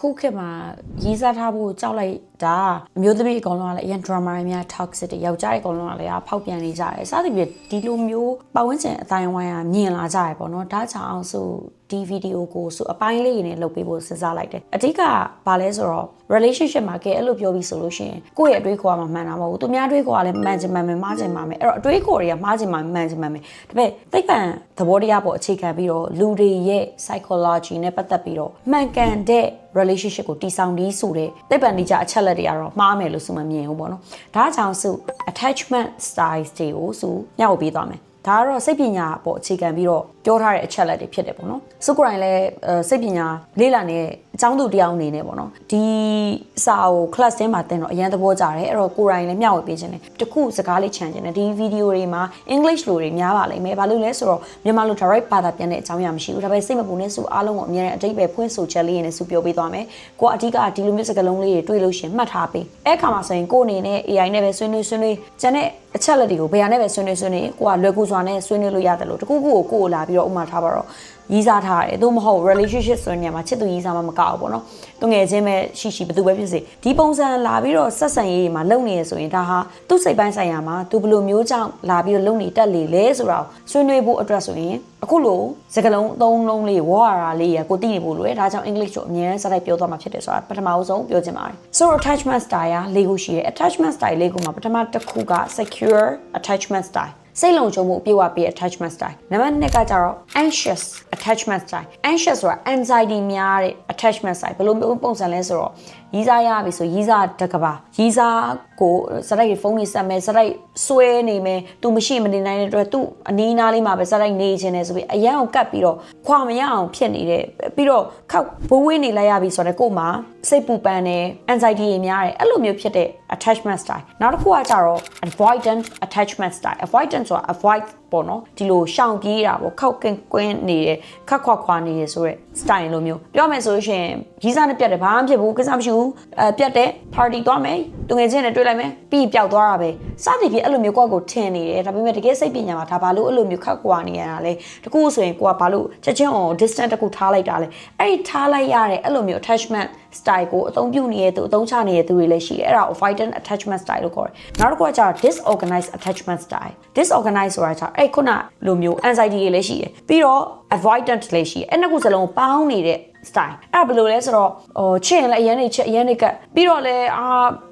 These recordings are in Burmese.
ခုခေတ်မှာရေးစားထားဖို့ကြောက်လိုက်တာအမျိုးသမီးအကောင်လုံးကလည်းအရင် drama တွေများ toxic တွေယောက်ျားတွေအကောင်လုံးကလည်းဖောက်ပြန်နေကြတယ်စသဖြင့်ဒီလိုမျိုးပတ်ဝန်းကျင်အတိုင်းဝိုင်းကမြင်လာကြရပေါ့နော်ဒါကြောင့်အောင်ဆိုဒီဗီဒီယိုကိုဆိုအပိုင်းလေးနဲ့လုပ်ပေးဖို့စဉ်းစားလိုက်တယ်အဓိကဘာလဲဆိုတော့ relationship မှာကဲအဲ့လိုပြောပြီးဆိုလို့ရှိရင်ကိုယ့်ရဲ့အတွေးခေါ်ကမှမှန်တာမဟုတ်ဘူးသူများအတွေးခေါ်ကလည်းမှန်ချင်မှန်မယ်မှားချင်မှာမယ်အဲ့တော့အတွေးခေါ်တွေကမှားချင်မှမှန်ချင်မှန်မယ်ဒါပေမဲ့သိပ္ပံသဘောတရားပေါ်အခြေခံပြီးတော့လူတွေရဲ့ psychology နဲ့ပတ်သက်ပြီးတော့မှန်ကန်တဲ့ relationship ကိုတည်ဆောက်ပြီးဆိုတဲ့သိပ္ပံနည်းကျအချက်လက်တွေကတော့မှားမယ်လို့ဆိုမှမြင်ဘူးပေါ့နော်ဒါကြောင့်ဆို attachment styles တွေကိုဆိုညှောက်ပေးသွားမယ်ဒါကတော့စိတ်ပညာပေါ့အခြေခံပြီးတော့ပြောထားတဲ့အချက်လက်တွေဖြစ်တယ်ပေါ့နော်စုကိုယ်တိုင်လည်းစိတ်ပညာလေ့လာနေတဲ့အကြောင်းသူတယောက်အနေနဲ့ပေါ့နော်ဒီစာကို class ထဲမှာတင်တော့အရန်သဘောကျတယ်အဲ့တော့ကိုယ်တိုင်လည်းမျှဝေပေးခြင်းတယ်တခုစကားလေးခြံခြင်းတယ်ဒီဗီဒီယိုတွေမှာ English လိုတွေများပါလိမ့်မယ်ဘာလို့လဲဆိုတော့မြန်မာလို direct ဘာသာပြန်တဲ့အကြောင်းအရာမရှိဘူးဒါပေမဲ့စိတ်မပူနဲ့ဆိုအားလုံးကိုအများနဲ့အတိတ်ပဲဖွင့်ဆိုချက်လေးနဲ့ဆိုပြောပေးသွားမယ်ကိုအဓိကဒီလိုမျိုးစကားလုံးလေးတွေတွေ့လို့ရှင်မှတ်ထားပေးအဲ့ခါမှာဆိုရင်ကိုအနေနဲ့ AI နဲ့ပဲဆွေးနွေးကျန်တဲ့အချက်လက်တွေကိုဘယ်ဟာနဲ့ပဲဆွေးနွေးကိုကလွယ်ကူစွာနဲ့ဆွေးနွေးလို့ရတယ်လို့တခုခုကိုလာပြီးတော့ဥမာထားပါတော့ရေးစားထားတယ်သို့မဟုတ် relationship ဆိုတဲ့နေရာမှာချစ်သူရေးစားမှမကောက်ဘူးပေါ့နော်သူငယ်ချင်းပဲရှိဘယ်သူပဲဖြစ်စေဒီပုံစံလာပြီးတော့ဆက်ဆံရေးမှာလုပ်နေရဆိုရင်ဒါဟာသူ့စိတ်ပိုင်းဆိုင်ရာမှာသူဘယ်လိုမျိုးကြောင့်လာပြီးတော့လုပ်နေတတ်လေလဲဆိုတော့ဆွေးနွေးဖို့အတွက်ဆိုရင်အခုလိုစကားလုံးအသုံးလုံးလေးဝါရာလေးရကိုသိနေဖို့လိုတယ်ဒါကြောင့် English ကိုအများကြီးစတိုက်ပြောသွားမှာဖြစ်တယ်ဆိုတာပထမဆုံးပြောချင်ပါတယ် so attachment style က၄ခုရှိတယ် attachment style ၄ခုမှာပထမတစ်ခုက secure attachment styleစိတ်လုံခြုံမှုအပြည့်အဝပေး attachment style နံပါတ်2ကကျတော့ anxious attachment style anxious ဆိုတာ anxiety များတဲ့ attachment style ဘယ်လိုမျိုးပုံစံလဲဆိုတော့ရီးစားရပြီဆိုရီးစားတကဘာရီးစားကိုစတိုက်ဖုန်းကြီးဆက်မယ်စတိုက်ဆွဲနေမယ်သူမရှိမနေနိုင်တဲ့အတွက်သူအနီးနားလေးမှာပဲစတိုက်နေခြင်းနဲ့ဆိုပြီးအရန်ကိုကတ်ပြီးတော့ခွာမရအောင်ဖြစ်နေတဲ့ပြီးတော့ခောက်ဘိုးဝင်းနေလိုက်ရပြီဆိုတော့ကို့မှာစိတ်ပူပန်တယ် anxiety တွေများတယ်အဲ့လိုမျိုးဖြစ်တဲ့ attachment style နောက်တစ်ခုကကျတော့ avoidant attachment style avoidant ဆိုတာ avoid ပေါ့နော်ဒီလိုရှောင်ပြေးတာပေါ့ခောက်ကင်းကွင်းနေတယ်ခက်ခွာနေတယ်ဆိုရက် style လိုမျိုးပြောမယ်ဆိုလို့ရှိရင်ရီးစားနဲ့ပြတ်တယ်ဘာမှမဖြစ်ဘူးကိစ္စမရှိဘူးပြတ်တယ် party သွားမယ်သူငယ်ချင်းနဲ့တွေ့လိုက်မယ်ပြီးပျောက်သွားတာပဲစသည်ဖြင့်အဲ့လိုမျိုးကိုယ့်ကိုထင်နေတယ်ဒါပေမဲ့တကယ်စိတ်ပညာမှာဒါဘာလို့အဲ့လိုမျိုးခက်ခွာနေရတာလဲတကူဆိုရင်ကိုကဘာလို့ချက်ချင်း distance တကူထားလိုက်တာလဲအဲ့ဒီထားလိုက်ရတဲ့အဲ့လိုမျိုး attachment style ကိုအသုံးပြုနေတဲ့သူအသုံးချနေတဲ့သူတွေလည်းရှိတယ်အဲ့ဒါ avoidant attachment style လို့ခေါ်တယ်နောက်တစ်ခုကကျတော့ disorganized attachment style disorganized ဆိုတာကျအဲ့ခုနလိုမျိုး anxiety တွေလည်းရှိတယ်ပြီးတော့ avoidant လည်းရှိတယ်အဲ့နှစ်ခုစလုံးပေါင်းနေတဲ့ style အဲ့ဒါဘယ်လိုလဲဆိုတော့ချစ်ရင်လည်းအရင်နေချစ်အရင်နေကပြီးတော့လည်း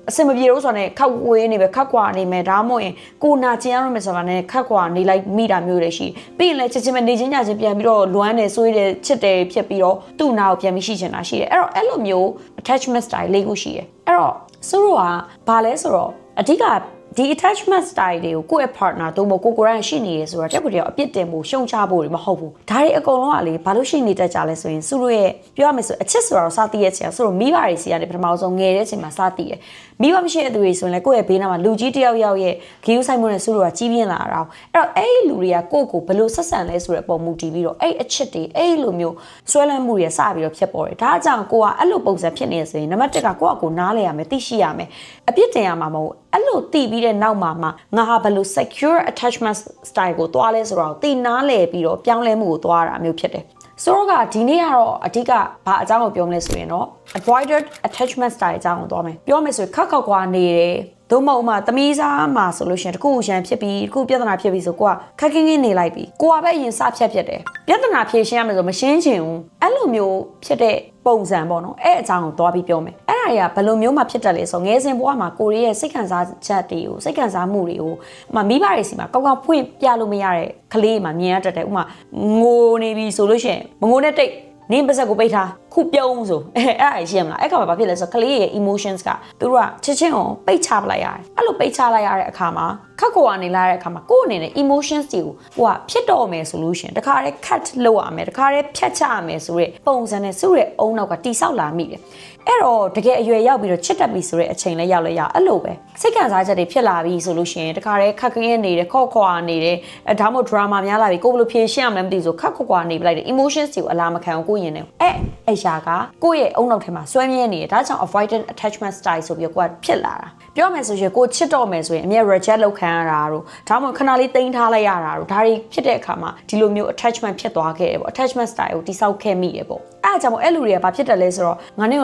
အစင်မပြေလို့ဆိုတာနဲ့ခောက်ဝေးနေပဲခက်ခွာနေမယ်ဒါမှမဟုတ်ရင်ကိုနာကျင်ရမယ်ဆိုတာနဲ့ခက်ခွာနေလိုက်မိတာမျိုးတွေရှိပြီးရင်လည်းချစ်ချင်းပဲနေချင်းညချင်းပြန်ပြီးတော့လွမ်းတယ်ဆွေးတယ်ချစ်တယ်ဖြစ်ပြီးတော့သူ့နာကိုပြန်ပြီးရှိချင်တာရှိတယ်အဲ့တော့အဲ့လိုမျိုး attachment style လေးခုရှိတယ်အဲ့တော့ဆိုတော့ဘာလဲဆိုတော့အဓိကဒီ attachment style တွေကိုကိုယ့်ရဲ့ partner တို့မို့ကိုယ်တိုင်ရှိနေရဆိုတော့တက်ကိုတည်းအပြစ်တင်ဖို့ရှုံချဖို့တွေမဟုတ်ဘူးဒါတွေအကုန်လုံးကလေဘာလို့ရှိနေတတ်ကြလဲဆိုရင်စုတို့ရဲ့ပြောရမယ်ဆိုအချစ်ဆိုတော့စသည်ရဲ့ချင်ဆိုတော့မိဘတွေစီကနေပထမဆုံးငယ်တဲ့အချိန်မှာစသည်ရဲ့မိဘမရှိတဲ့သူတွေဆိုရင်လည်းကိုယ့်ရဲ့ဘေးနားမှာလူကြီးတယောက်ရဲ့ဂီယူဆိုင်မှုနဲ့စုတို့ကကြီးပြင်းလာတာအဲ့တော့အဲ့ဒီလူတွေကကိုယ့်ကိုဘယ်လိုဆက်ဆံလဲဆိုတဲ့အပေါ်မူတည်ပြီးတော့အဲ့အချစ်တွေအဲ့လိုမျိုးဆွဲလန်းမှုတွေစပြီးတော့ဖြစ်ပေါ်တယ်ဒါကြောင့်ကိုကအဲ့လိုပုံစံဖြစ်နေဆိုရင်နံပါတ်1ကကိုယ့်အကိုနားလဲရမယ်သိရှိရမယ်အပြစ်တင်ရမှာမဟုတ်အဲ့လိုတည်ပြီးတဲ့နောက်မှာငါဟာဘယ်လို secure attachment style ကိုသွားလဲဆိုတော့တည်နားလဲပြီးတော့ပြောင်းလဲမှုကိုသွားတာမျိုးဖြစ်တယ်ဆိုတော့ဒီနေ့ကတော့အဓိကဘာအကြောင်းကိုပြောမလဲဆိုရင်တော့ avoidant attachment style အကြောင်းကိုသွားမယ်ပြောမယ်ဆိုရင်ခက်ခွာနေတယ်သို့မဟုတ်မှသမီးစားမှာဆိုလို့ရှိရင်တခုရန်ဖြစ်ပြီးတခုပြဿနာဖြစ်ပြီးဆိုကိုကခက်ခင်းနေလိုက်ပြီကိုကပဲအရင်စဖြတ်တယ်ပြဿနာဖြေရှင်းရမယ်ဆိုမရှင်းချင်ဘူးအဲ့လိုမျိုးဖြစ်တဲ့ပုံစံပေါ့နော်အဲ့အကြောင်းကိုသွားပြီးပြောမယ်အဲ့ဒါတွေကဘယ်လိုမျိုးမှဖြစ်တတ်လဲဆိုငယ်စဉ်ဘဝမှာကိုရီးရဲ့စိတ်ခံစားချက်တွေကိုစိတ်ခံစားမှုတွေကိုမိဘတွေစီမှာကောက်ဖွင့်ပြလို့မရတဲ့ကလေးမှမြင်ရတတ်တယ်ဥမာငိုနေပြီဆိုလို့ရှိရင်မငိုနဲ့တိတ်နင်းပါစက်ကိုပိတ်ထားခုပြုံးဆိုအဲ့ဒါရှိရမလားအဲ့ခါမှာဘာဖြစ်လဲဆိုတော့ကလေးရဲ့ emotions ကသူတို့ကချစ်ချင်းကိုပိတ်ချပလိုက်ရတယ်အဲ့လိုပိတ်ချလိုက်ရတဲ့အခါမှာခက်ခွာနေလာတဲ့အခါမှာကိုယ့်အနေနဲ့ emotions တွေကိုဖြစ်တော့မယ်ဆိုလို့ရှင်တခါတည်း cut လုပ်ရမယ်တခါတည်းဖြတ်ချရမယ်ဆိုတဲ့ပုံစံနဲ့စုရဲ့အုံနောက်ကတိဆောက်လာမိတယ်အဲ့တော့တကယ်အရွယ်ရောက်ပြီးတော့ချစ်တတ်ပြီဆိုတဲ့အချိန်လဲရောက်လဲရအဲ့လိုပဲစိတ်ခံစားချက်တွေဖြစ်လာပြီဆိုလို့ရှင်တခါတည်းခက်ခင်းနေတယ်ခေါ့ခွာနေတယ်ဒါမှမဟုတ် drama များလာပြီကိုယ်ဘယ်လိုဖြေရှင်းရမလဲမသိဆိုခက်ခွာနေပလိုက်တယ် emotions တွေကိုအလားမခံဘူးကိုယ့်ရင်နဲ့အဲ့ရှာကကိုယ့်ရဲ့အုံနောက်ထဲမှာဆွဲမြဲနေတယ်ဒါကြောင့် avoidant attachment style ဆိုပြီးကိုယ်ကဖြစ်လာတာပြောမယ်ဆိုရင်ကိုချစ်တော့မယ်ဆိုရင်အမြဲ reject လုပ်ခံရတာတို့ဒါမှမဟုတ်ခဏလေးတင်ထားလိုက်ရတာတို့ဒါတွေဖြစ်တဲ့အခါမှာဒီလိုမျိုး attachment ဖြစ်သွားခဲ့တယ်ပေါ့ attachment style ကိုတိဆောက်ခဲ့မိတယ်ပေါ့အဲ့ဒါကြောင့်မို့အဲ့လူတွေကဘာဖြစ်တယ်လဲဆိုတော့ငါနဲ့